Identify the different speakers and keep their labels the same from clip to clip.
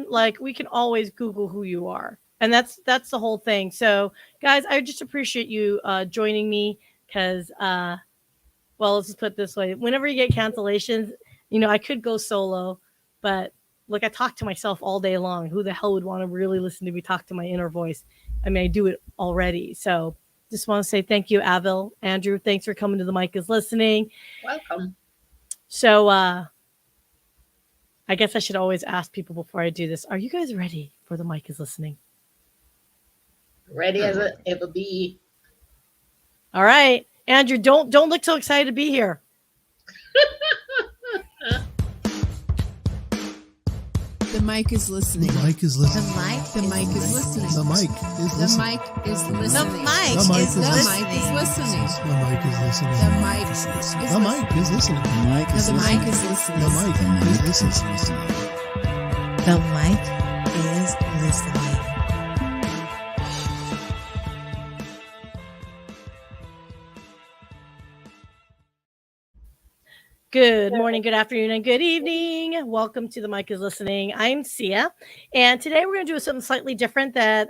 Speaker 1: like we can always Google who you are, and that's the whole thing. So, guys, I just appreciate you joining me because, well, let's just put it this way: whenever you get cancellations, I could go solo, but like I talk to myself all day long. Who the hell would want to really listen to me talk to my inner voice? I mean, I do it already. So, just want to say thank you, Avil, Andrew. Thanks for coming to the mic is listening.
Speaker 2: Welcome.
Speaker 1: So, I guess I should always ask people before I do this: are you guys ready for the mic is listening?
Speaker 2: Ready
Speaker 3: Yeah,
Speaker 2: as it ever be.
Speaker 1: All right, Andrew, don't look so excited to be here.
Speaker 4: The mic is listening.
Speaker 3: the mic is
Speaker 5: The
Speaker 3: listening.
Speaker 5: mic.
Speaker 4: The mic is listening.
Speaker 3: The mic is
Speaker 4: The
Speaker 3: listening.
Speaker 4: mic is
Speaker 5: The
Speaker 4: listening.
Speaker 5: mic
Speaker 3: The mic
Speaker 5: is
Speaker 3: is
Speaker 4: The
Speaker 5: listening.
Speaker 4: mic is listening.
Speaker 3: The mic is listening.
Speaker 4: The mic is listening.
Speaker 3: The mic is listening.
Speaker 5: The mic
Speaker 4: The mic is listening.
Speaker 3: The mic is listening.
Speaker 5: The mic is listening.
Speaker 1: Good morning, good afternoon, and good evening. Welcome to the mic is listening. I'm Sia, and today we're going to do something slightly different that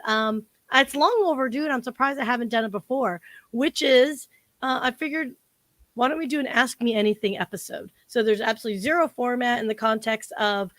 Speaker 1: it's long overdue, and I'm surprised I haven't done it before. Which is, I figured, why don't we do an Ask Me Anything episode? So there's absolutely zero format in the context of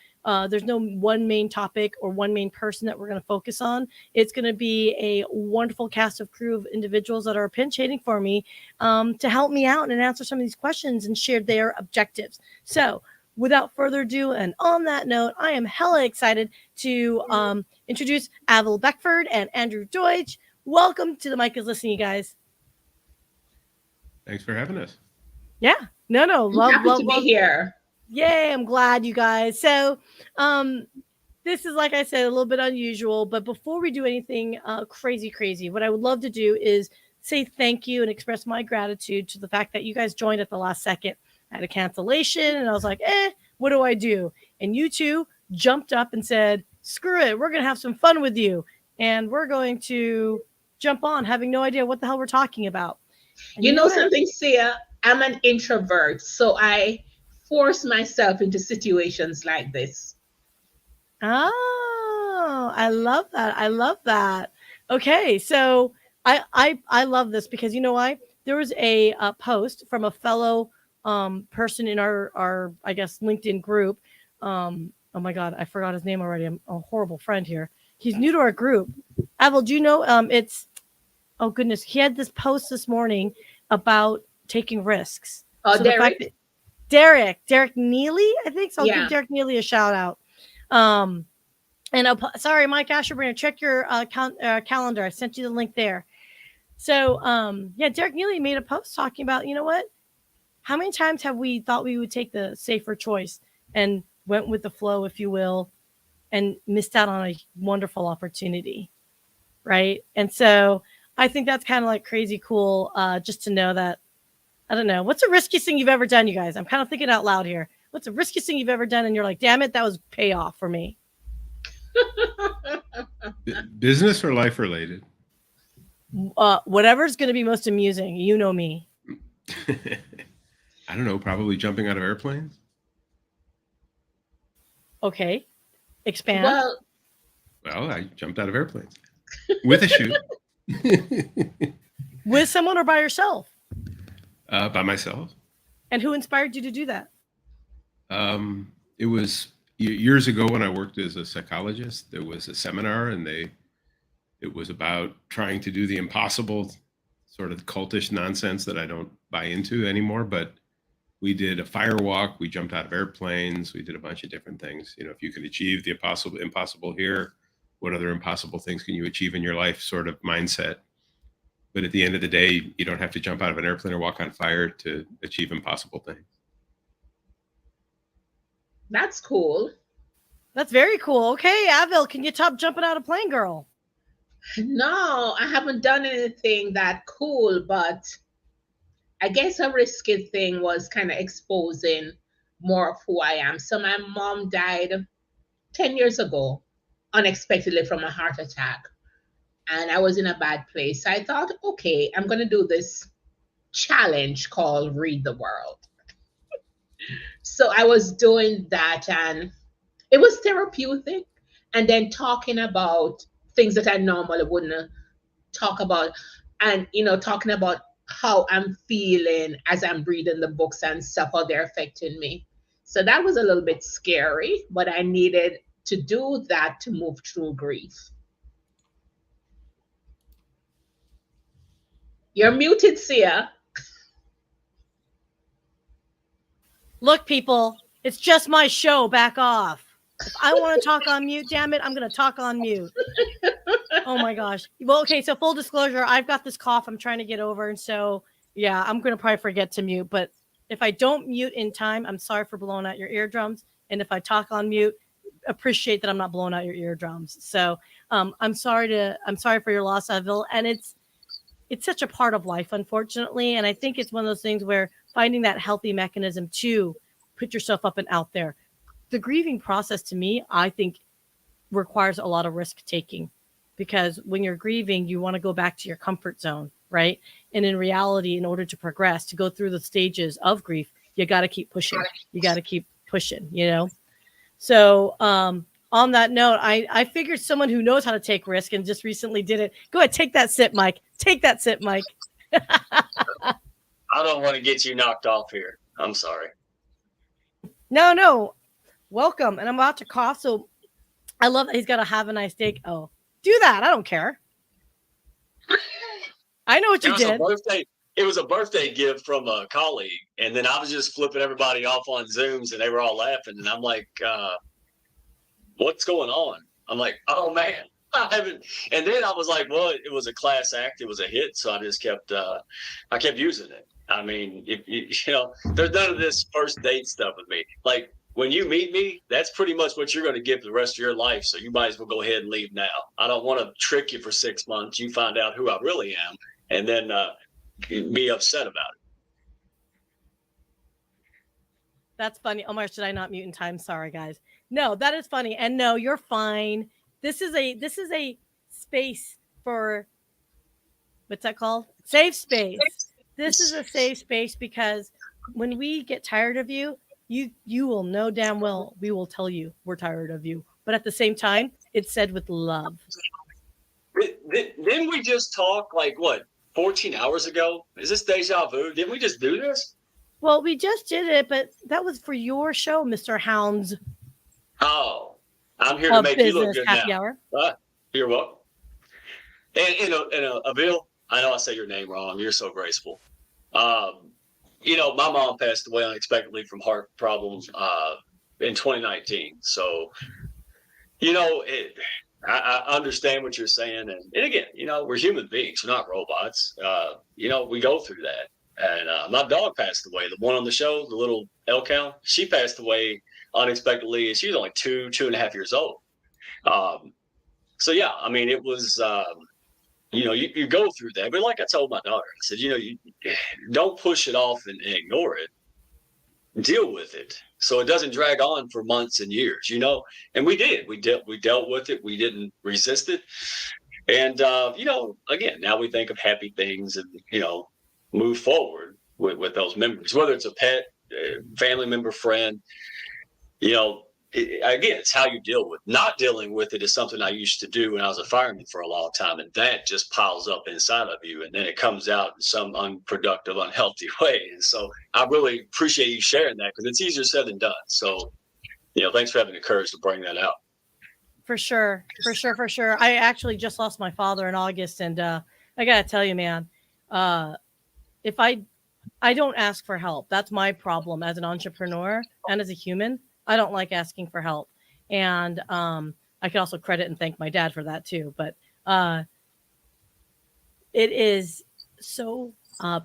Speaker 1: there's no one main topic or one main person that we're going to focus on. It's going to be a wonderful cast of crew of individuals that are pinch hitting for me to help me out and answer some of these questions and share their objectives. So without further ado, and on that note, I am hella excited to introduce Avil Beckford and Andrew Deutsch. Welcome to the mic is listening, you guys.
Speaker 3: Thanks for having us.
Speaker 1: Yeah. No,
Speaker 2: I'm
Speaker 1: love,
Speaker 2: happy
Speaker 1: love,
Speaker 2: to
Speaker 1: love.
Speaker 2: be here.
Speaker 1: Yay, I'm glad you guys. So, this is, like I said, a little bit unusual, but before we do anything crazy, what I would love to do is say thank you and express my gratitude to the fact that you guys joined at the last second. I had a cancellation and I was like, what do I do? And you two jumped up and said, screw it, we're going to have some fun with you. And we're going to jump on having no idea what the hell we're talking about. And
Speaker 2: You know
Speaker 1: what?
Speaker 2: something, Sia? I'm an introvert, so I force myself into situations like this.
Speaker 1: Oh, I love that. I love that. Okay, so I love this because you know why? There was a post from a fellow person in our I guess LinkedIn group. Oh my God, I forgot his name already. I'm a horrible friend here. He's new to our group. Avel, do you know? It's oh goodness, he had this post this morning about taking risks.
Speaker 2: Oh,
Speaker 1: So the fact
Speaker 2: Derek?
Speaker 1: that Derek Neely, I think so. I'll
Speaker 2: Yeah.
Speaker 1: give Derek Neely a shout out. And sorry, Mike Asherbrainer, check your calendar. I sent you the link there. So, yeah, Derek Neely made a post talking about, you know what? How many times have we thought we would take the safer choice and went with the flow, if you will, and missed out on a wonderful opportunity, right? And so I think that's kind of like crazy cool, just to know that. I don't know. What's the riskiest thing you've ever done, you guys? I'm kind of thinking out loud here. What's the riskiest thing you've ever done? And you're like, damn it, that was payoff for me.
Speaker 3: Business or life related?
Speaker 1: Whatever's going to be most amusing. You know me.
Speaker 3: I don't know. Probably jumping out of airplanes.
Speaker 1: Okay. Expand.
Speaker 2: Well,
Speaker 3: Well, I jumped out of airplanes with a chute
Speaker 1: With someone or by yourself?
Speaker 3: by myself.
Speaker 1: And who inspired you to do that?
Speaker 3: It was years ago when I worked as a psychologist. There was a seminar, and it was about trying to do the impossible, sort of cultish nonsense that I don't buy into anymore. But we did a fire walk. We jumped out of airplanes. We did a bunch of different things. You know, if you can achieve the impossible here, what other impossible things can you achieve in your life? Sort of mindset. But at the end of the day, you don't have to jump out of an airplane or walk on fire to achieve impossible things.
Speaker 2: that's cool.
Speaker 1: That's very cool. Okay, Avil, can you top jumping out of plane, girl?
Speaker 2: No, I haven't done anything that cool, but I guess a risky thing was kind of exposing more of who I am. So my mom died 10 years ago unexpectedly from a heart attack, and I was in a bad place. So I thought, okay, I'm going to do this challenge called Read the World. So I was doing that, and it was therapeutic. and then talking about things that I normally wouldn't talk about, and talking about how I'm feeling as I'm reading the books and stuff, how they're affecting me. So that was a little bit scary, but I needed to do that to move through grief. You're muted, Sia.
Speaker 1: Look, people, it's just my show. Back off. If I want to talk on mute, damn it, I'm going to talk on mute. Oh my gosh. Well, okay. So full disclosure, I've got this cough I'm trying to get over. And so, yeah, I'm going to probably forget to mute. But if I don't mute in time, I'm sorry for blowing out your eardrums. And if I talk on mute, appreciate that I'm not blowing out your eardrums. So I'm sorry for your loss, Avil. And it's such a part of life, unfortunately. And I think it's one of those things where finding that healthy mechanism to put yourself up and out there. The grieving process, to me, I think requires a lot of risk taking, because when you're grieving, you want to go back to your comfort zone, right? And in reality, in order to progress, to go through the stages of grief, you got to keep pushing. You got to keep pushing, So on that note, I figured someone who knows how to take risk and just recently did it. Go ahead, take that sip, Mike. Take that sip, Mike.
Speaker 6: I don't want to get you knocked off here. I'm sorry.
Speaker 1: No. Welcome. And I'm about to cough, so I love that he's got to have a nice day. Oh, do that. I don't care. I know what you did.
Speaker 6: It was a birthday gift from a colleague, and then I was just flipping everybody off on Zooms, and they were all laughing, and I'm like, what's going on? I'm like, oh man, I haven't. And then I was like, well, it was a class act, it was a hit, so I just kept using it. I mean, there's none of this first date stuff with me. Like, when you meet me, that's pretty much what you're going to get for the rest of your life. So you might as well go ahead and leave now. I don't want to trick you for 6 months. You find out who I really am, and then be upset about it.
Speaker 1: That's funny. Omar, should I not mute in time? Sorry, guys. No, that is funny. And no, you're fine. This is a space for, what's that called? Safe space. This is a safe space, because when we get tired of you, you will know damn well we will tell you we're tired of you. But at the same time, it's said with love.
Speaker 6: Didn't we just talk 14 hours ago? Is this deja vu? Didn't we just do this?
Speaker 1: Well, we just did it, but that was for your show, Mr. Hounds.
Speaker 6: Oh, I'm here to make you look good
Speaker 1: happy
Speaker 6: now.
Speaker 1: Hour.
Speaker 6: You're welcome. And Avil, I know I say your name wrong. You're so graceful. My mom passed away unexpectedly from heart problems in 2019. So, I understand what you're saying. And again, we're human beings. We're not robots. We go through that. And my dog passed away. The one on the show, the little El Cow, she passed away unexpectedly. And she was only 2.5 years old. So, yeah, I mean, it was... you go through that, but like I told my daughter, I said, you don't push it off and ignore it. Deal with it so it doesn't drag on for months and years. And we did. We dealt with it. We didn't resist it. And again, now we think of happy things and move forward with those memories, whether it's a pet, family member, friend. Again, it's how you deal with. Not dealing with it is something I used to do when I was a fireman for a long time, and that just piles up inside of you, and then it comes out in some unproductive, unhealthy way. And so I really appreciate you sharing that, because it's easier said than done. So, thanks for having the courage to bring that out.
Speaker 1: For sure. I actually just lost my father in August, and I gotta tell you, man, if I don't ask for help. That's my problem as an entrepreneur and as a human. I don't like asking for help. And I can also credit and thank my dad for that too. But it is so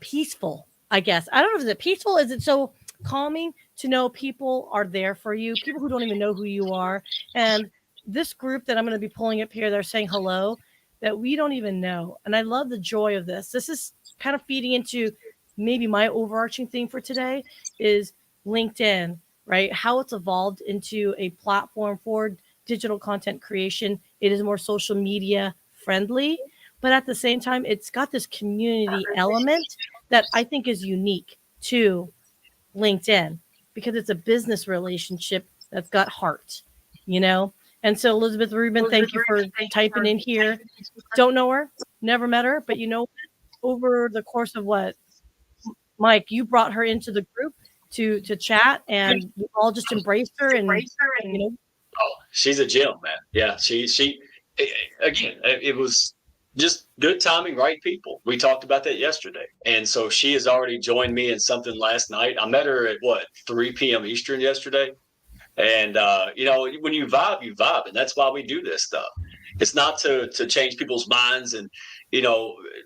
Speaker 1: peaceful, I guess. I don't know if it's peaceful. Is it so calming to know people are there for you, people who don't even know who you are. And this group that I'm going to be pulling up here, they're saying hello, that we don't even know. And I love the joy of this. This is kind of feeding into maybe my overarching theme for today is LinkedIn. Right? How it's evolved into a platform for digital content creation. It is more social media friendly, but at the same time, it's got this community element that I think is unique to LinkedIn, because it's a business relationship that's got heart, And so, Elizabeth Rubin, thank you for typing in here. Don't know her, never met her, but over the course of what, Mike, you brought her into the group to chat, and we all just embraced her, and
Speaker 6: Oh, she's a gem, man. Yeah, she again, it was just good timing, right people. We talked about that yesterday. And so she has already joined me in something last night. I met her at 3 p.m. Eastern yesterday. And when you vibe, and that's why we do this stuff. It's not to change people's minds and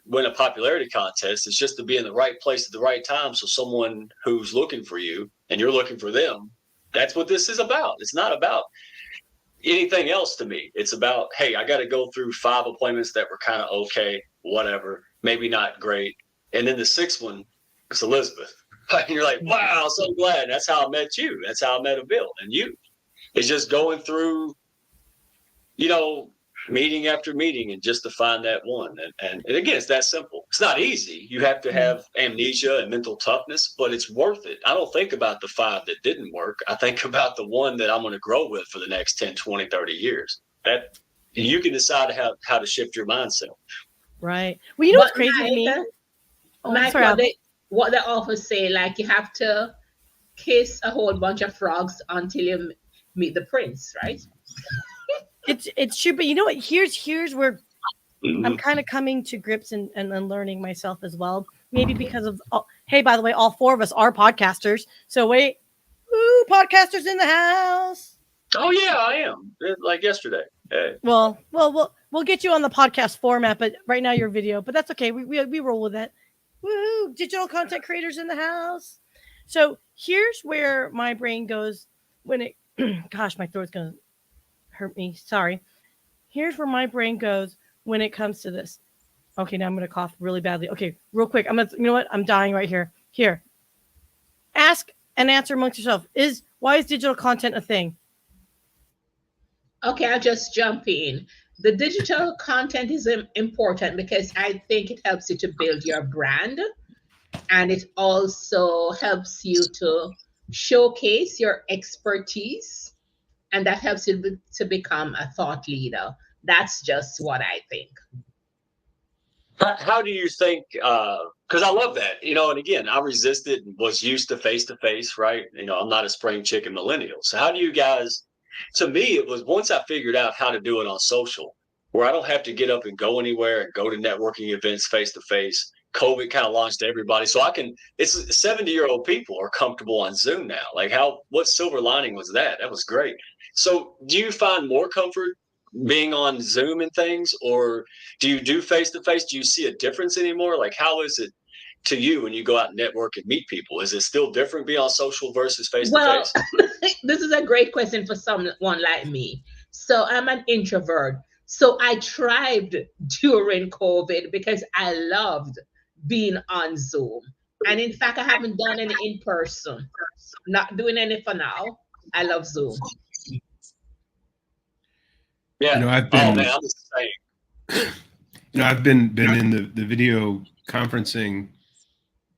Speaker 6: win a popularity contest. It's just to be in the right place at the right time. So someone who's looking for you and you're looking for them, that's what this is about. It's not about anything else to me. It's about, hey, I got to go through 5 appointments that were kind of okay, whatever, maybe not great. And then the 6th one is Elizabeth. And you're like, wow, I'm so glad. That's how I met you. That's how I met Bill and you. It's just going through, meeting after meeting and just to find that one. And again, it's that simple. It's not easy. You have to have amnesia and mental toughness, but it's worth it. I don't think about the 5 that didn't work. I think about the one that I'm going to grow with for the next 10, 20, 30 years. That you can decide how to shift your mindset.
Speaker 1: Right. Well, what's crazy to me?
Speaker 2: What they often say, like you have to kiss a whole bunch of frogs until you meet the prince, right?
Speaker 1: It's true, but you know what? Here's where I'm kind of coming to grips and learning myself as well. Maybe because of hey, by the way, all 4 of us are podcasters. So wait, podcasters in the house.
Speaker 6: Oh yeah, I am. Like yesterday. Hey.
Speaker 1: Well, we'll get you on the podcast format, but right now you're video. But that's okay. We roll with it. Woo! Digital content creators in the house. So here's where my brain goes when it. Gosh, my throat's gonna hurt me. Sorry. Here's where my brain goes when it comes to this. Okay, now I'm gonna cough really badly. Okay, real quick. You know what? I'm dying right here. Here. Ask and answer amongst yourself. Why is digital content a thing?
Speaker 2: Okay, I'll just jump in. The digital content is important because I think it helps you to build your brand, and it also helps you to showcase your expertise, and that helps you to become a thought leader. That's just what I think.
Speaker 6: How do you think, because I love that, and again, I resisted and was used to face, right? I'm not a spring chicken millennial. So how do you guys, to me, it was once I figured out how to do it on social, where I don't have to get up and go anywhere and go to networking events face to face. COVID kind of launched everybody. So it's 70-year-old people are comfortable on Zoom now. Like what silver lining was that? That was great. So do you find more comfort being on Zoom and things, or do you do face to face? Do you see a difference anymore? Like, how is it to you when you go out and network and meet people? Is it still different being on social versus face to face?
Speaker 2: Well, this is a great question for someone like me. So I'm an introvert. So I thrived during COVID because I loved being on Zoom. And in fact, I haven't done any in person. Not doing any for now. I love Zoom.
Speaker 6: Yeah.
Speaker 3: I've been.
Speaker 6: Oh man, I'm just saying.
Speaker 3: I've been in the video conferencing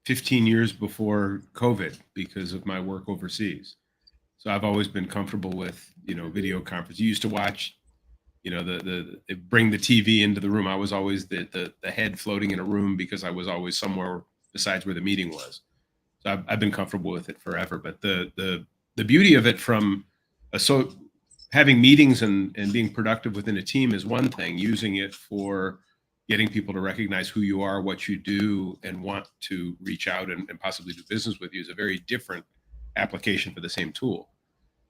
Speaker 3: 15 years before COVID because of my work overseas. So I've always been comfortable with video conference. You used to watch, bring the TV into the room. I was always the head floating in a room because I was always somewhere besides where the meeting was. So I've been comfortable with it forever. But the beauty of it having meetings and being productive within a team is one thing. Using it for getting people to recognize who you are, what you do, and want to reach out and possibly do business with you is a very different application for the same tool.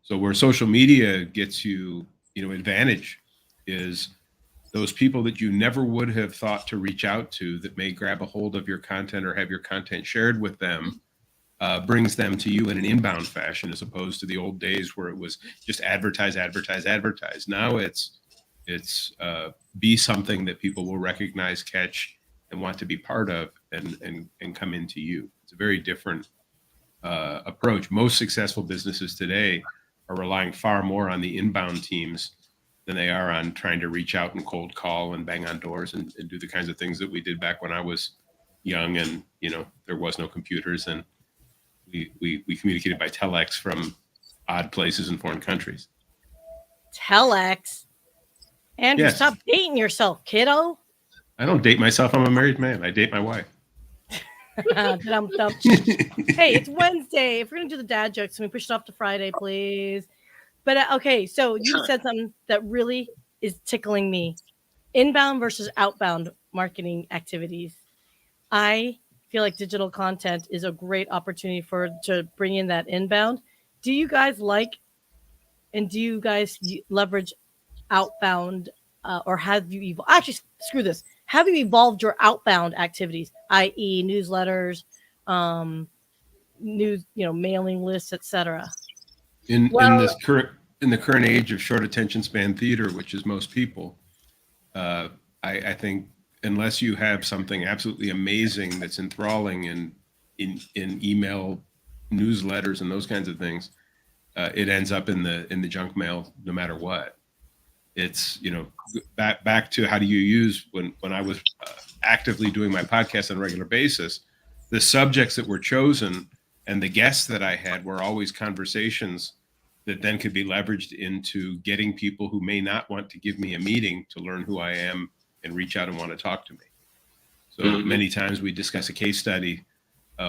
Speaker 3: So where social media gets you, advantage is those people that you never would have thought to reach out to that may grab a hold of your content or have your content shared with them, brings them to you in an inbound fashion, as opposed to the old days where it was just advertise. Now it's be something that people will recognize, catch, and want to be part of, and come into you. It's a very different approach. Most successful businesses today are relying far more on the inbound teams than they are on trying to reach out and cold call and bang on doors and do the kinds of things that we did back when I was young and there was no computers and we communicated by telex from odd places in foreign countries.
Speaker 1: Telex. Andrew,
Speaker 3: Yes.
Speaker 1: stop dating yourself, kiddo.
Speaker 3: I don't date myself. I'm a married man. I date my wife.
Speaker 1: Dum-dum. Hey, it's Wednesday. If we're gonna do the dad jokes, can we push it off to Friday, please? But okay, so you said something that really is tickling me: inbound versus outbound marketing activities. I feel like digital content is a great opportunity to bring in that inbound. Do you guys like and do you guys leverage outbound or have you actually screw this? Have you evolved your outbound activities, i.e., newsletters, um, news, mailing lists, etc.?
Speaker 3: In
Speaker 2: Well,
Speaker 3: the current age of short attention span theater, which is most people, uh, I think unless you have something absolutely amazing that's enthralling in email newsletters and those kinds of things, it ends up in the junk mail no matter what. It's back to how do you use when I was actively doing my podcast on a regular basis, the subjects that were chosen and the guests that I had were always conversations that then could be leveraged into getting people who may not want to give me a meeting to learn who I am and reach out and want to talk to me. So many times we discuss a case study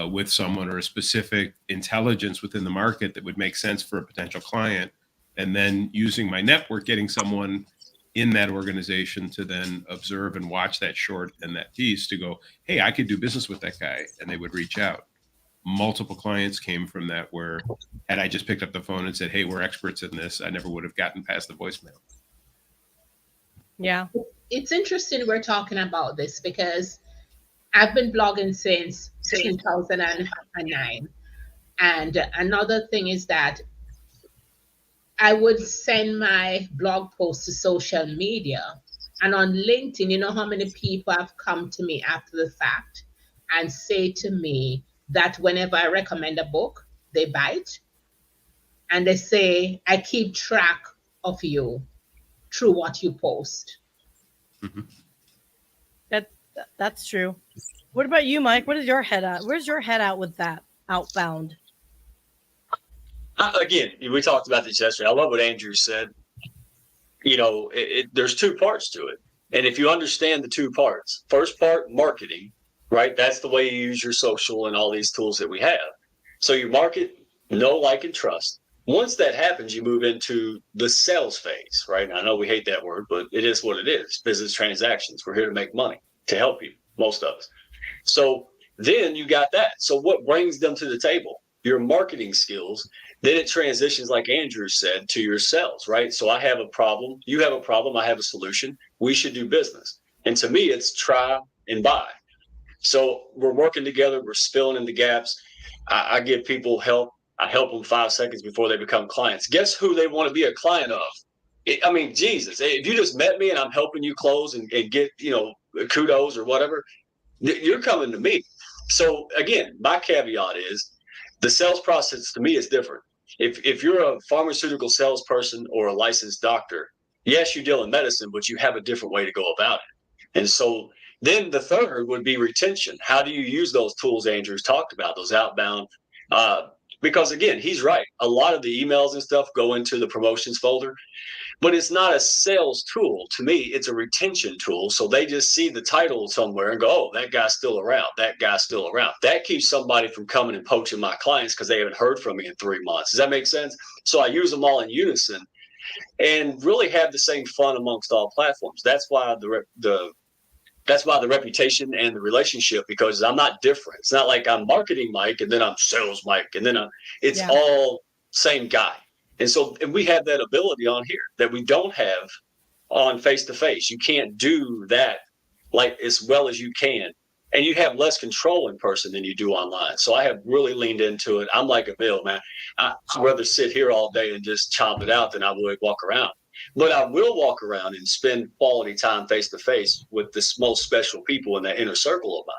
Speaker 3: with someone or a specific intelligence within the market that would make sense for a potential client. And then using my network, getting someone in that organization to then observe and watch that short and that piece to go, hey, I could do business with that guy. And they would reach out. Multiple clients came from that where had I just picked up the phone and said, hey, we're experts in this, I never would have gotten past the voicemail.
Speaker 1: Yeah.
Speaker 2: it's interesting we're talking about this because I've been blogging since 2009. And another thing is that I would send my blog posts to social media. And on LinkedIn, you know how many people have come to me after the fact and say to me that whenever I recommend a book, they buy it. And they say, I keep track of you through what you post.
Speaker 3: Mm-hmm.
Speaker 1: That's true. What about you, Mike? What is your head at? Where's your head at with that outbound?
Speaker 6: Again, we talked about this yesterday. I love what Andrew said. There's two parts to it. And if you understand the two parts, first part, marketing, right? That's the way you use your social and all these tools that we have. So you market, know, like, and trust. Once that happens, you move into the sales phase, right? I know we hate that word, but it is what it is. Business transactions. We're here to make money, to help you, most of us. So then you got that. So what brings them to the table? Your marketing skills. Then it transitions, like Andrew said, to your sales, right? So I have a problem, you have a problem, I have a solution. We should do business. And to me, it's try and buy. So we're working together, we're filling in the gaps. I give people help. I help them 5 seconds before they become clients. Guess who they want to be a client of? Jesus, if you just met me and I'm helping you close and get, kudos or whatever, you're coming to me. So again, my caveat is the sales process to me is different. If you're a pharmaceutical salesperson or a licensed doctor, yes, you deal in medicine, but you have a different way to go about it. And so then the third would be retention. How do you use those tools Andrew's talked about, those outbound? Because again, he's right. A lot of the emails and stuff go into the promotions folder, but it's not a sales tool. To me, it's a retention tool. So they just see the title somewhere and go, oh, that guy's still around. That guy's still around. That keeps somebody from coming and poaching my clients because they haven't heard from me in 3 months. Does that make sense? So I use them all in unison and really have the same fun amongst all platforms. That's why the reputation and the relationship, because I'm not different. It's not like I'm marketing Mike and then I'm sales Mike and then it's all same guy. And we have that ability on here that we don't have on face-to-face. You can't do that like as well as you can. And you have less control in person than you do online. So I have really leaned into it. I'm like a Bill, man. I'd rather sit here all day and just chomp it out than I would walk around. But I will walk around and spend quality time face-to-face with the most special people in that inner circle of mine.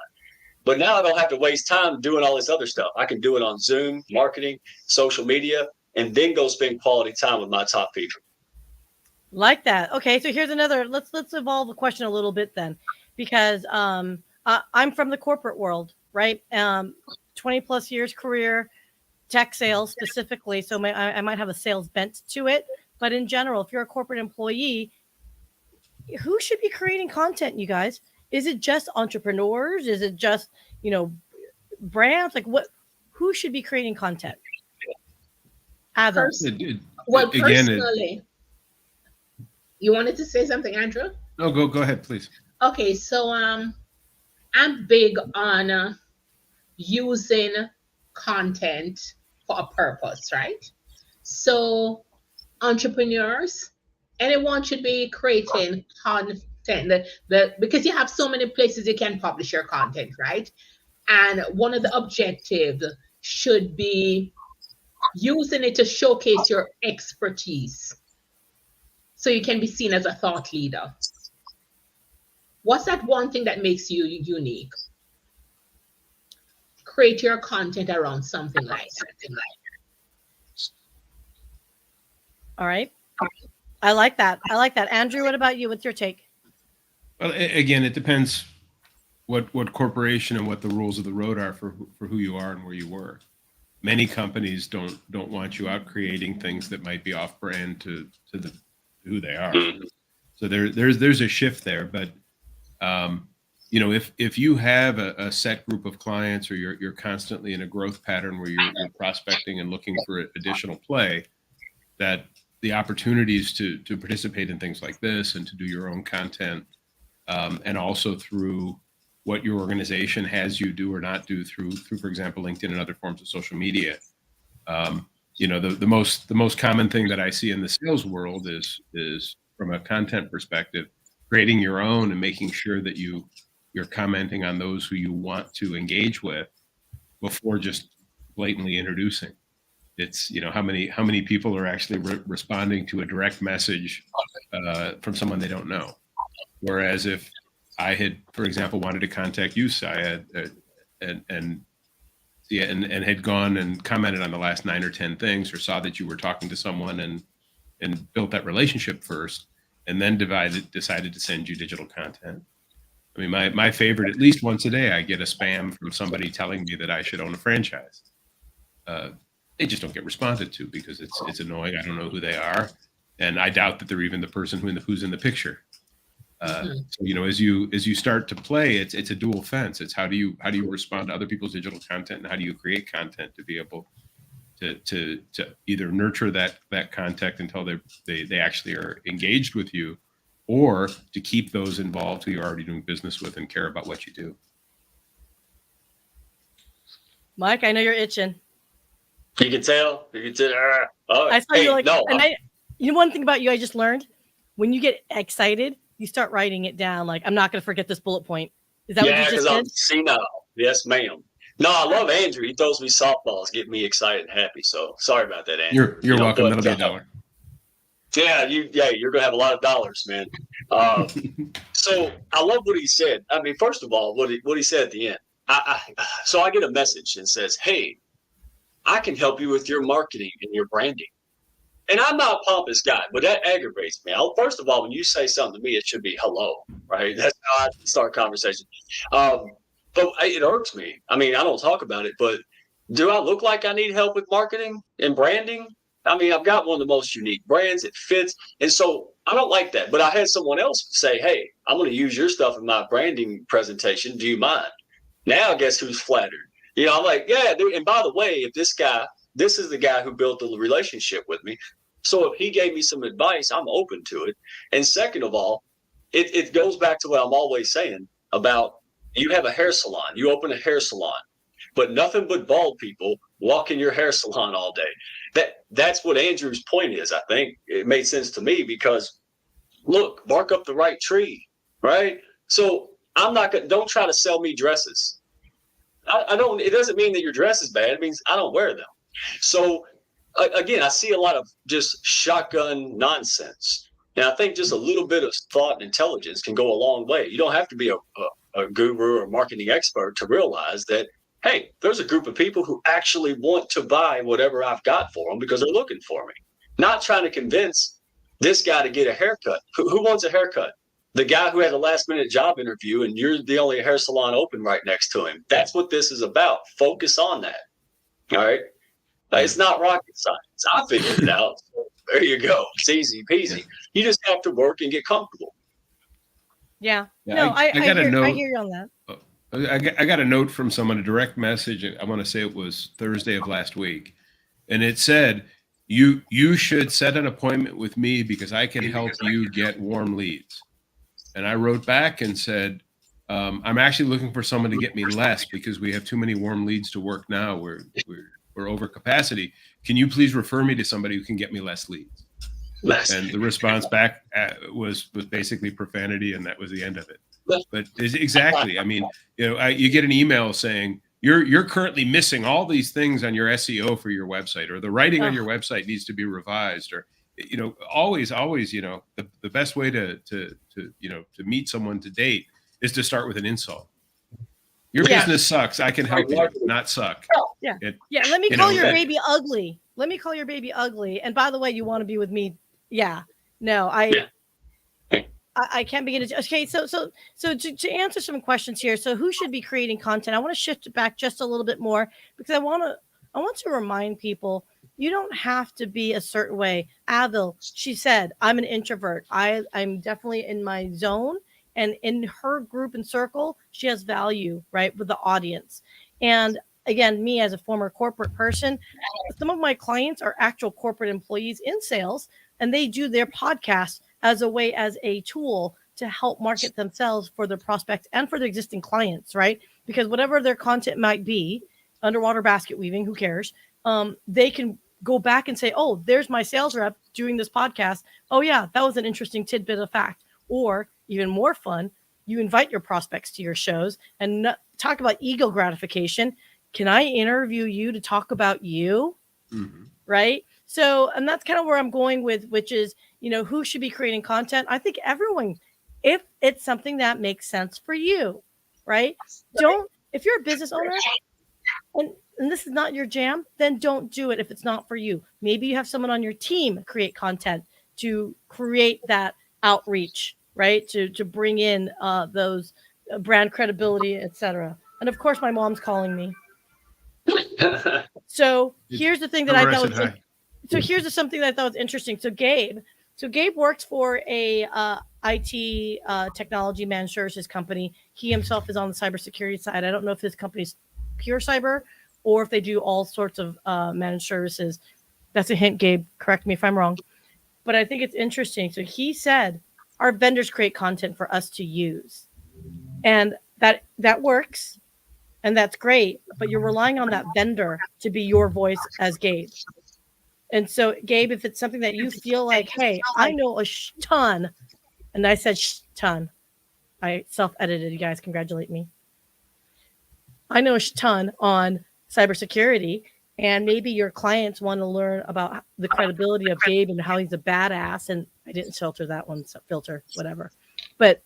Speaker 6: But now I don't have to waste time doing all this other stuff. I can do it on Zoom, marketing, social media, and then go spend quality time with my top people.
Speaker 1: Like that. Okay, so here's another. Let's evolve the question a little bit then, because I'm from the corporate world, right? 20 plus years career, tech sales specifically. So I might have a sales bent to it, but in general, if you're a corporate employee, who should be creating content, you guys? Is it just entrepreneurs? Is it just, brands? Like what, who should be creating content? Adam.
Speaker 2: Well,
Speaker 3: Again,
Speaker 2: personally, you wanted to say something, Andrew?
Speaker 3: No, go ahead, please.
Speaker 2: Okay, so I'm big on using content for a purpose, right? So entrepreneurs, anyone should be creating content because you have so many places you can publish your content, right? And one of the objectives should be using it to showcase your expertise so you can be seen as a thought leader. What's that one thing that makes you unique? Create your content around something like that.
Speaker 1: All right. I like that. Andrew, what about you? What's your take?
Speaker 3: Well, again, it depends what corporation and what the rules of the road are for who you are and where you work. Many companies don't want you out creating things that might be off brand to who they are. So there's a shift there, but if you have a set group of clients, or you're constantly in a growth pattern where you're prospecting and looking for additional play, that the opportunities to participate in things like this and to do your own content, and also through what your organization has you do or not do through, for example, LinkedIn and other forms of social media. The most common thing that I see in the sales world is from a content perspective, creating your own and making sure that you're commenting on those who you want to engage with before just blatantly introducing. It's, how many people are actually responding to a direct message from someone they don't know. Whereas if I had, for example, wanted to contact you, Saya, and had gone and commented on the last 9 or 10 things, or saw that you were talking to someone and built that relationship first, and then decided to send you digital content. I mean, my favorite, at least once a day, I get a spam from somebody telling me that I should own a franchise. They just don't get responded to because it's annoying. I don't know who they are, and I doubt that they're even the person who's in the picture. So as you start to play, it's a dual fence. It's how do you respond to other people's digital content, and how do you create content to be able to either nurture that contact until they actually are engaged with you, or to keep those involved who you're already doing business with and care about what you do.
Speaker 1: Mike, I know you're itching.
Speaker 6: You can tell.
Speaker 1: I saw you one thing about you I just learned: when you get excited, you start writing it down. Like, I'm not going to forget this bullet point. Is that what you just did?
Speaker 6: Senile. Yes, ma'am. No, I love Andrew. He throws me softballs, get me excited and happy. So sorry about that, Andrew.
Speaker 3: You're welcome. That'll be $1.
Speaker 6: Yeah, you're gonna have a lot of dollars, man. So I love what he said. I mean, first of all, what he said at the end. So I get a message and says, "Hey, I can help you with your marketing and your branding." And I'm not a pompous guy, but that aggravates me. First of all, when you say something to me, it should be hello, right? That's how I start conversation. But it irks me. I mean, I don't talk about it, but do I look like I need help with marketing and branding? I mean, I've got one of the most unique brands. It fits. And so I don't like that. But I had someone else say, "Hey, I'm going to use your stuff in my branding presentation. Do you mind?" Now, guess who's flattered? I'm like, yeah, dude. And by the way, if this is the guy who built the relationship with me. So if he gave me some advice, I'm open to it. And second of all, it goes back to what I'm always saying about, you have a hair salon, you open a hair salon, but nothing but bald people walk in your hair salon all day. That's what Andrew's point is. I think it made sense to me because, look, bark up the right tree, right? So don't try to sell me dresses. It doesn't mean that your dress is bad. It means I don't wear them. So again, I see a lot of just shotgun nonsense. And I think just a little bit of thought and intelligence can go a long way. You don't have to be a guru or marketing expert to realize that, hey, there's a group of people who actually want to buy whatever I've got for them because they're looking for me. Not trying to convince this guy to get a haircut. Who wants a haircut? The guy who had a last-minute job interview and you're the only hair salon open right next to him. That's what this is about. Focus on that. All right? It's not rocket science. I figured it out. There you go. It's easy peasy. You just have to work and get comfortable.
Speaker 1: Yeah.
Speaker 3: Yeah,
Speaker 1: No,
Speaker 3: I got a
Speaker 1: I
Speaker 3: note.
Speaker 1: hear you on that.
Speaker 3: I got a note from someone, a direct message. I want to say it was Thursday of last week, and it said, "You should set an appointment with me because I can help you get warm leads." And I wrote back and said, "I'm actually looking for someone to get me less because we have too many warm leads to work now. We're over capacity. Can you please refer me to somebody who can get me less leads?" And the response back was basically profanity, and that was the end of it. But exactly, I mean, you get an email saying you're currently missing all these things on your SEO for your website, or the writing on your website needs to be revised, or always, the best way to meet someone to date is to start with an insult. Your business sucks. I can help you not suck.
Speaker 1: Yeah. Let me call your baby ugly. Let me call your baby ugly. And by the way, you want to be with me? Yeah. No, I can't begin to. Okay, so to answer some questions here. So who should be creating content? I want to shift back just a little bit more because I want to remind people you don't have to be a certain way. Avil, she said, I'm an introvert. I'm definitely in my zone, and in her group and circle, she has value, right, with the audience. And again, me as a former corporate person, some of my clients are actual corporate employees in sales, and they do their podcast as a tool to help market themselves for their prospects and for their existing clients, right? Because whatever their content might be, underwater basket weaving, who cares? They can go back and say, oh, there's my sales rep doing this podcast. Oh yeah, that was an interesting tidbit of fact. Or even more fun, you invite your prospects to your shows and talk about ego gratification. Can I interview you to talk about you? Mm-hmm. Right? So, and that's kind of where I'm going with, which is, who should be creating content? I think everyone, if it's something that makes sense for you, right? If you're a business owner and this is not your jam, then don't do it if it's not for you. Maybe you have someone on your team create content to create that outreach, right? To bring in those brand credibility, etc. And of course, my mom's calling me. So here's the thing that I thought was something that I thought was interesting. So Gabe works for a IT technology managed services company. He himself is on the cybersecurity side. I don't know if his company's pure cyber or if they do all sorts of managed services. That's a hint, Gabe. Correct me if I'm wrong. But I think it's interesting. So he said our vendors create content for us to use, and that works. And that's great, but you're relying on that vendor to be your voice as Gabe. And so, Gabe, if it's something that you feel like, hey, I know a ton, and I said ton, I self-edited, you guys, congratulate me. I know a ton on cybersecurity, and maybe your clients want to learn about the credibility of Gabe and how he's a badass. And I didn't filter that one, so filter, whatever. But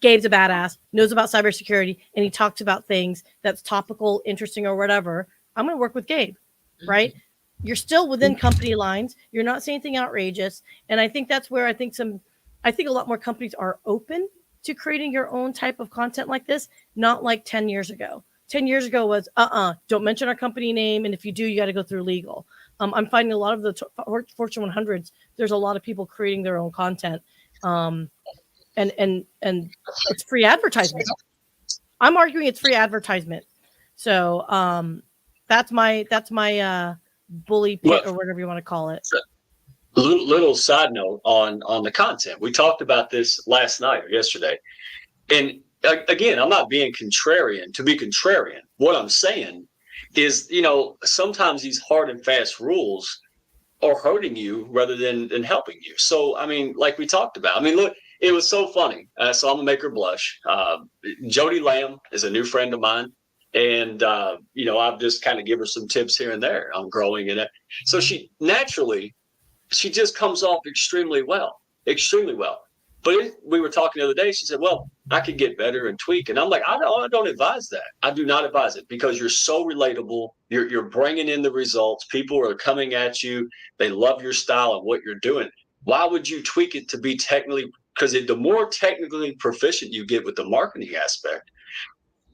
Speaker 1: Gabe's a badass, knows about cybersecurity, and he talks about things that's topical, interesting, or whatever. I'm going to work with Gabe, right? You're still within company lines. You're not saying anything outrageous. And I think that's where I think a lot more companies are open to creating your own type of content like this, not like 10 years ago. 10 years ago was, don't mention our company name. And if you do, you got to go through legal. I'm finding a lot of the Fortune 100s, there's a lot of people creating their own content. And it's free advertisement. I'm arguing it's free advertisement. So that's my bully pit or whatever you want to call it.
Speaker 6: Little side note on the content. We talked about this last night or yesterday. And again, I'm not being contrarian to be contrarian. What I'm saying is, sometimes these hard and fast rules are hurting you rather than helping you. So, I mean, like we talked about, look, it was so funny. So I'm gonna make her blush. Jody Lamb is a new friend of mine. And, I've just kind of give her some tips here and there on growing in it. So she just comes off extremely well. But we were talking the other day. She said, well, I could get better and tweak. And I'm like, I don't advise that. I do not advise it because you're so relatable. You're bringing in the results. People are coming at you. They love your style and what you're doing. Why would you tweak it to be technically? Because the more technically proficient you get with the marketing aspect,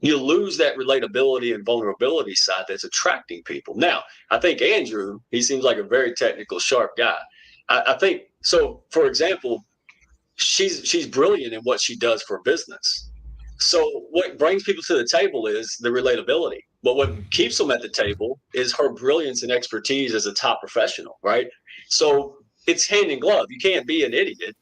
Speaker 6: you lose that relatability and vulnerability side that's attracting people. Now, I think Andrew, he seems like a very technical, sharp guy. I think so. For example, she's brilliant in what she does for business. So what brings people to the table is the relatability. But what keeps them at the table is her brilliance and expertise as a top professional, right? So it's hand in glove. You can't be an idiot.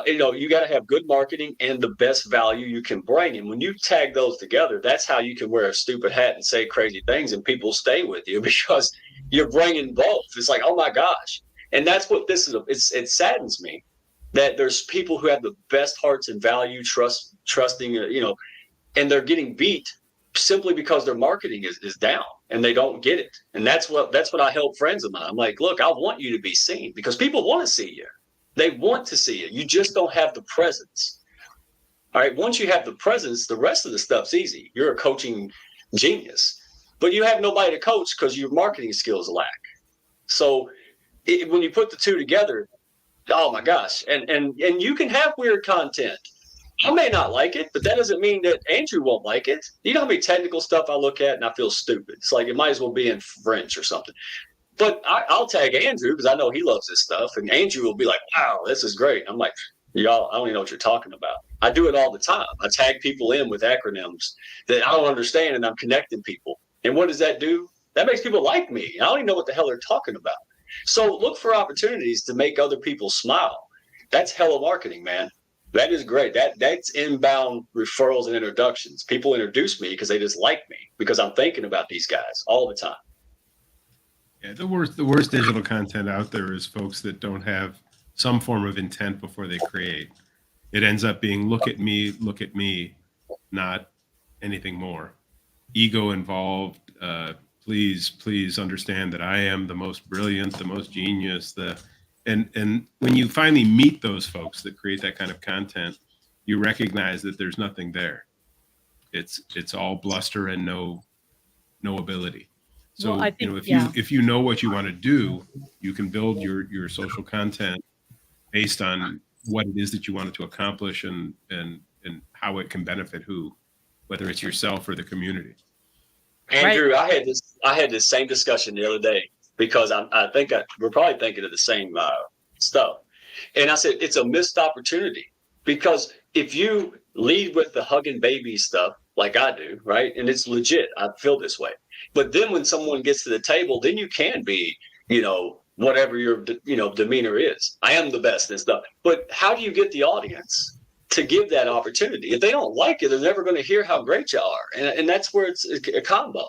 Speaker 6: You got to have good marketing and the best value you can bring. And when you tag those together, that's how you can wear a stupid hat and say crazy things and people stay with you because you're bringing both. It's like, oh my gosh. And that's what this is. It saddens me that there's people who have the best hearts and value, trusting, and they're getting beat simply because their marketing is down and they don't get it. And that's what I help friends of mine. I'm like, look, I want you to be seen because people want to see you. They want to see it. You just don't have the presence. All right. Once you have the presence, the rest of the stuff's easy. You're a coaching genius, but you have nobody to coach because your marketing skills lack. So when you put the two together, oh my gosh. And you can have weird content. I may not like it, but that doesn't mean that Andrew won't like it. You know how many technical stuff I look at and I feel stupid. It's like it might as well be in French or something. But I'll tag Andrew because I know he loves this stuff. And Andrew will be like, wow, this is great. I'm like, y'all, I don't even know what you're talking about. I do it all the time. I tag people in with acronyms that I don't understand and I'm connecting people. And what does that do? That makes people like me. I don't even know what the hell they're talking about. So look for opportunities to make other people smile. That's hella marketing, man. That is great. That's inbound referrals and introductions. People introduce me because they just like me because I'm thinking about these guys all the time.
Speaker 3: Yeah, the worst digital content out there is folks that don't have some form of intent before they create. It ends up being look at me, not anything more. Ego involved. Please understand that I am the most brilliant, the most genius. And when you finally meet those folks that create that kind of content, you recognize that there's nothing there. It's all bluster and no ability. So
Speaker 1: Well, I think,
Speaker 3: if you know what you want to do, you can build your social content based on what it is that you want it to accomplish and how it can benefit who, whether it's yourself or the community.
Speaker 6: Andrew, right. I had this same discussion the other day because I think we're probably thinking of the same stuff. And I said it's a missed opportunity because if you lead with the hugging baby stuff like I do, right, and it's legit, I feel this way. But then when someone gets to the table, then you can be, whatever your, demeanor is. I am the best and stuff. But how do you get the audience to give that opportunity? If they don't like it, they're never going to hear how great you are. And that's where it's a combo.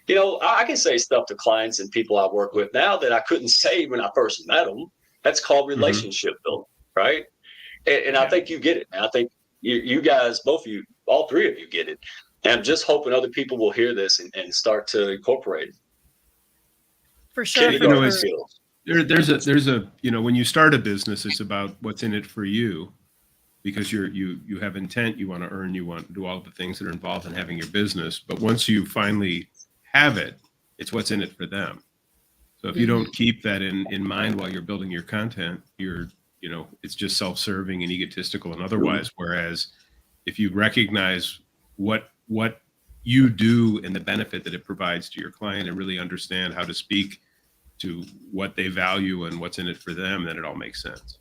Speaker 6: I can say stuff to clients and people I work with now that I couldn't say when I first met them. That's called relationship building, right? And I think you get it. And I think you guys, both of you, all three of you get it. And I'm just hoping other people will hear this and start to incorporate it.
Speaker 1: For sure.
Speaker 3: There's a when you start a business, it's about what's in it for you, because you have intent, you want to earn, you want to do all the things that are involved in having your business. But once you finally have it, it's what's in it for them. So if you don't keep that in mind while you're building your content, it's just self-serving and egotistical and otherwise. Whereas if you recognize what you do and the benefit that it provides to your client and really understand how to speak to what they value and what's in it for them, then it all makes sense.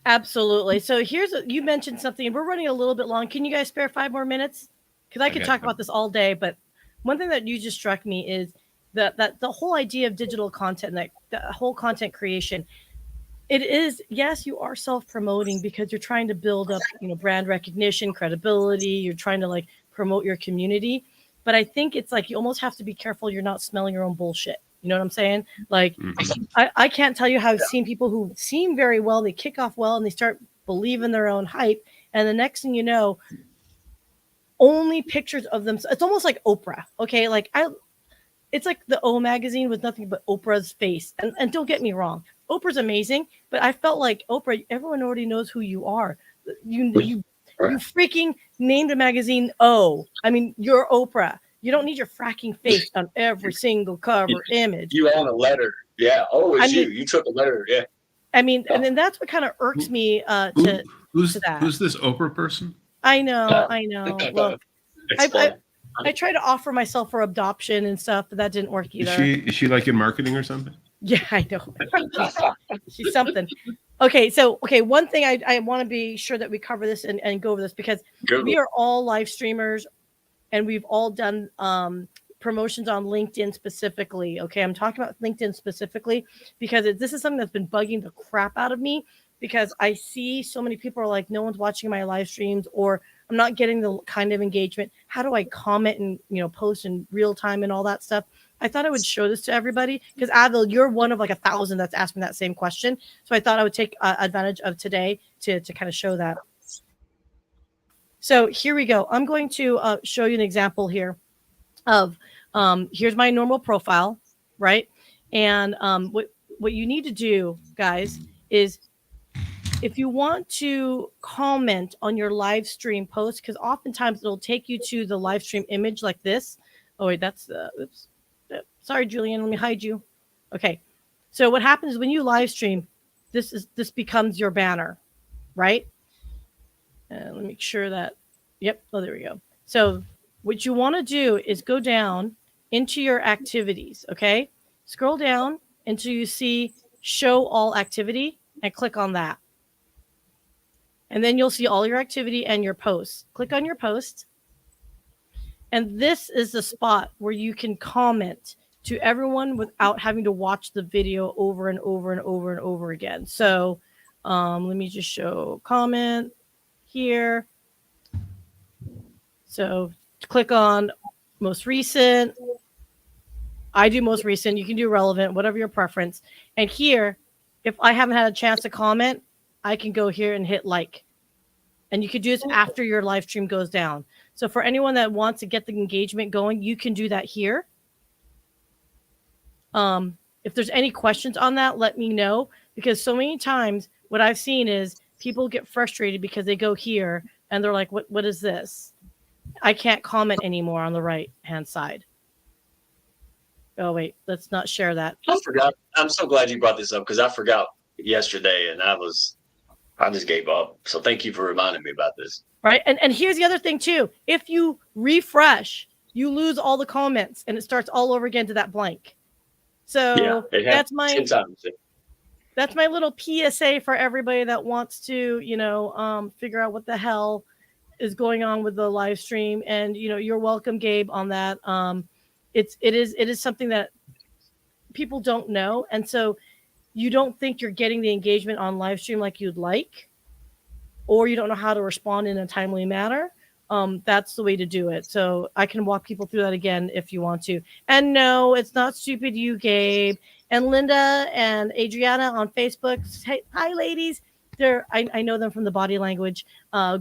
Speaker 1: Absolutely. So you mentioned something. We're running a little bit long. Can you guys spare 5 more minutes? Because I could talk about this all day. But one thing that you just struck me is that the whole idea of digital content, that the whole content creation, it is, yes, you are self-promoting because you're trying to build up, brand recognition, credibility. You're trying to promote your community. But I think it's you almost have to be careful you're not smelling your own bullshit. You know what I'm saying? I can't tell you how I've seen people who seem very well, they kick off well and they start believing their own hype. And the next thing you know, only pictures of them. It's almost like Oprah. Okay. It's like the O magazine with nothing but Oprah's face. And don't get me wrong, Oprah's amazing, but I felt like Oprah, everyone already knows who you are. You freaking named a magazine O. I mean, you're Oprah. You don't need your fracking face on every single cover image.
Speaker 6: You own a letter. Yeah. Oh, it's you. You took a letter. Yeah.
Speaker 1: I mean, and then that's what kind of irks me
Speaker 3: Who's this Oprah person?
Speaker 1: I know. Look, I tried to offer myself for adoption and stuff, but that didn't work either.
Speaker 3: Is she like in marketing or something?
Speaker 1: Yeah, I know. She's something. Okay, one thing I want to be sure that we cover this and go over this because we are all live streamers and we've all done promotions on LinkedIn specifically. Okay, I'm talking about LinkedIn specifically because this is something that's been bugging the crap out of me because I see so many people are like, no one's watching my live streams or I'm not getting the kind of engagement. How do I comment and post in real time and all that stuff? I thought I would show this to everybody because Adil, you're one of like 1,000 that's asked me that same question. So I thought I would take advantage of today to kind of show that. So here we go. I'm going to show you an example here of here's my normal profile, right? And what you need to do, guys, is if you want to comment on your live stream post, because oftentimes it'll take you to the live stream image like this. Oh wait, that's the oops. Sorry, Julian, let me hide you. Okay. So what happens when you live stream, this becomes your banner, right? Let me make sure that, yep. Oh, there we go. So what you want to do is go down into your activities, okay? Scroll down until you see show all activity and click on that. And then you'll see all your activity and your posts. Click on your post. And this is the spot where you can comment to everyone without having to watch the video over and over and over and over again. So let me just show comment here. So click on most recent. I do most recent. You can do relevant, whatever your preference. And here, if I haven't had a chance to comment, I can go here and hit like. And you could do this after your live stream goes down. So for anyone that wants to get the engagement going, you can do that here. If there's any questions on that, let me know. Because so many times what I've seen is people get frustrated because they go here and they're like, what is this? I can't comment anymore on the right-hand side. Oh, wait, let's not share that.
Speaker 6: I forgot. I'm so glad you brought this up because I forgot yesterday and I just gave up. So thank you for reminding me about this.
Speaker 1: Right. And here's the other thing, too. If you refresh, you lose all the comments and it starts all over again to that blank. So that's my
Speaker 6: 10 times.
Speaker 1: That's my little PSA for everybody that wants to, figure out what the hell is going on with the live stream. And, you're welcome, Gabe, on that. It is something that people don't know. And so you don't think you're getting the engagement on live stream like you'd like, or you don't know how to respond in a timely manner. That's the way to do it. So I can walk people through that again if you want to. And no, it's not stupid you, Gabe. And Linda and Adriana on Facebook. Hey, hi, ladies. I know them from the body language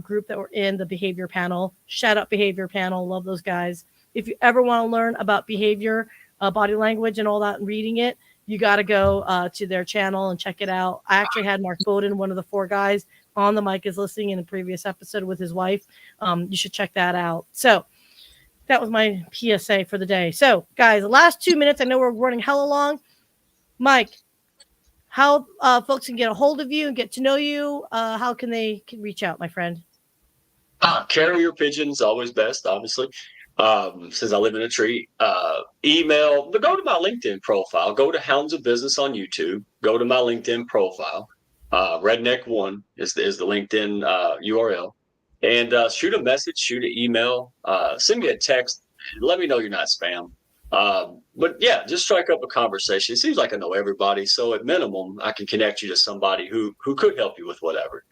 Speaker 1: group that were in the behavior panel. Shout out behavior panel. Love those guys. If you ever want to learn about behavior, body language and all that and reading it, you got to go to their channel and check it out. I actually had Mark Bowden, one of the 4 guys on the mic is listening in a previous episode with his wife. You should check that out. So that was my PSA for the day. So guys, the last 2 minutes, I know we're running hella long. Mike, how folks can get a hold of you and get to know you? How can they reach out, my friend?
Speaker 6: Carrier pigeon's always best, obviously. Since I live in a tree, email, but go to my LinkedIn profile, go to Hounds of Business on YouTube, go to my LinkedIn profile. Redneck1 is the LinkedIn URL, and shoot a message, shoot an email, send me a text, let me know you're not spam. But yeah, just strike up a conversation. It seems like I know everybody, so at minimum, I can connect you to somebody who could help you with whatever.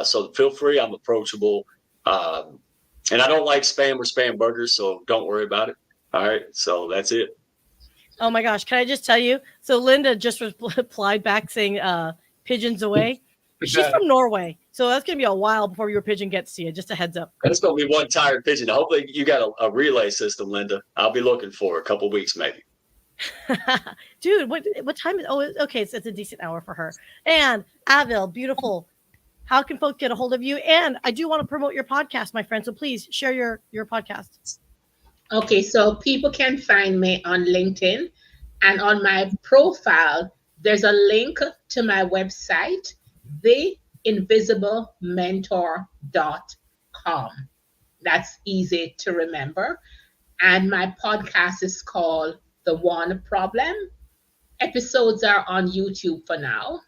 Speaker 6: So feel free, I'm approachable. And I don't like spam or spam burgers, so don't worry about it. All right, so that's it.
Speaker 1: Oh my gosh, can I just tell you? So Linda just replied back saying pigeons away. She's from Norway, so that's going to be a while before your pigeon gets to you. Just a heads up.
Speaker 6: That's going to be one tired pigeon. Hopefully you got a relay system, Linda. I'll be looking for a couple weeks maybe.
Speaker 1: Dude, what time is? Oh, okay, so it's a decent hour for her. And Avil, beautiful. How can folks get a hold of you? And I do want to promote your podcast, my friend. So please share your podcast.
Speaker 2: Okay, so people can find me on LinkedIn, and on my profile, there's a link to my website, theinvisiblementor.com. that's easy to remember. And my podcast is called The One Problem. Episodes are on YouTube for now.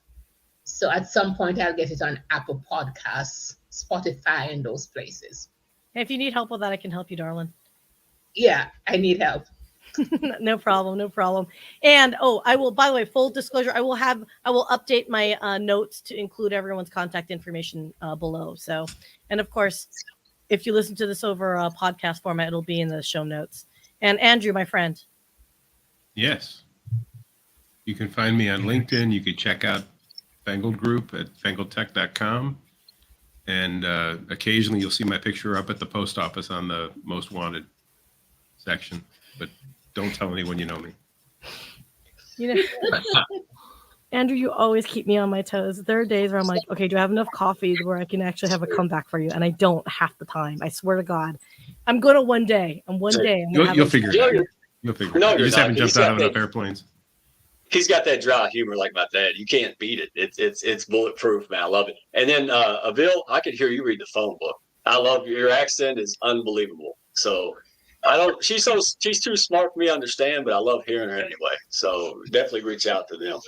Speaker 2: So at some point, I'll get it on Apple Podcasts, Spotify, and those places.
Speaker 1: If you need help with that, I can help you, darling.
Speaker 2: Yeah, I need help.
Speaker 1: No problem, no problem. And I will, by the way, full disclosure, I will update my notes to include everyone's contact information below. So, and of course, if you listen to this over a podcast format, it'll be in the show notes. And Andrew, my friend.
Speaker 3: Yes. You can find me on LinkedIn. You can check out Fangled Group at fangledtech.com. And occasionally you'll see my picture up at the post office on the most wanted section. But don't tell anyone you know me.
Speaker 1: You know, Andrew, you always keep me on my toes. There are days where I'm like, okay, do I have enough coffee where I can actually have a comeback for you? And I don't half the time. I swear to God. I'm going to one day. And one day I'm
Speaker 3: You'll figure it out. You'll figure it out. You just haven't jumped out of enough airplanes.
Speaker 6: He's got that dry humor like my dad. You can't beat it. It's bulletproof, man. I love it. And then Avil, I could hear you read the phone book. I love your accent is unbelievable. So she's too smart for me to understand, but I love hearing her anyway. So definitely reach out to them.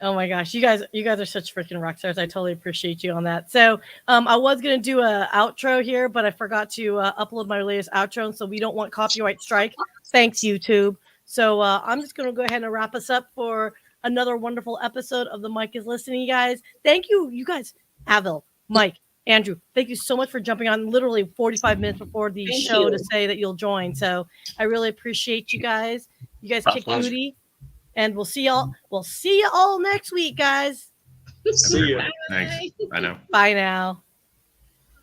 Speaker 1: Oh my gosh, you guys are such freaking rock stars. I totally appreciate you on that. So I was gonna do a outro here, but I forgot to upload my latest outro, so we don't want copyright strike. Thanks, YouTube. So I'm just gonna go ahead and wrap us up for another wonderful episode of the Mike is Listening, guys. Thank you, you guys, Avil, Mike, Andrew. Thank you so much for jumping on literally 45 minutes before the show to say that you'll join. So I really appreciate you guys. You guys kick booty. And we'll see y'all. We'll see you all next week, guys.
Speaker 6: See you.
Speaker 3: Thanks. Bye now.
Speaker 1: Bye now.